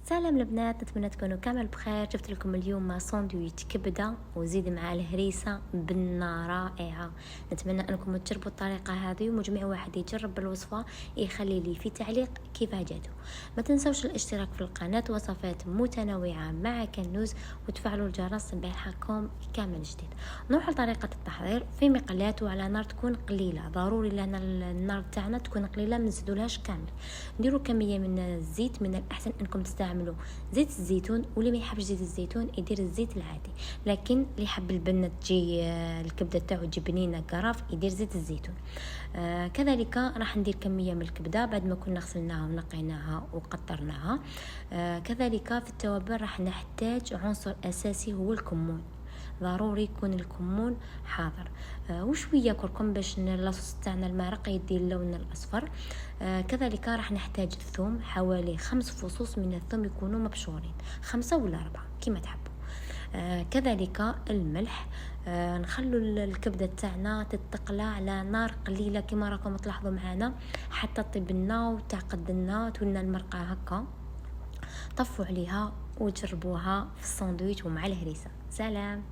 سلام البنات، نتمنى تكونوا كامل بخير. جبت لكم اليوم ساندويتش كبده وزيد مع الهريسه بنه رائعه. نتمنى انكم تجربوا الطريقه هذه ومجمع واحد يجرب الوصفه يخلي لي في تعليق كيف جاتو. ما تنسوش الاشتراك في القناه، وصفات متنوعه مع كنوز، وتفعلوا الجرس بيلحقكم كامل جديد. نروح لطريقه التحضير. في مقلاة وعلى نار تكون قليله، ضروري لان النار تاعنا تكون قليله، ما نزيدولهاش كامل. نديروا كميه من الزيت، من الاحسن انكم تستعملوا زيت الزيتون، واللي ما يحبش زيت الزيتون يدير الزيت العادي، لكن اللي يحب البنه تجي الكبده تاعو تجي بنينه قرف يدير زيت الزيتون. كذلك راح ندير كميه من الكبده بعد ما كنا غسلناها ونقيناها وقطرناها. كذلك في التوابل راح نحتاج عنصر اساسي هو الكمون، ضروري يكون الكمون حاضر. وشويه كركم باش اللاصوص تاعنا المرق يدي اللون الاصفر. كذلك راح نحتاج الثوم، حوالي 5 فصوص من الثوم يكونوا مبشورين، 5 ولا 4 كما تحبوا. كذلك الملح. نخلوا الكبده تاعنا تتقلى على نار قليله كما راكم تلاحظوا معنا حتى طيب لنا وتعقد لنا تولنا المرقه هكا. طفوا عليها وجربوها في الساندويتش ومع الهريسه. سلام.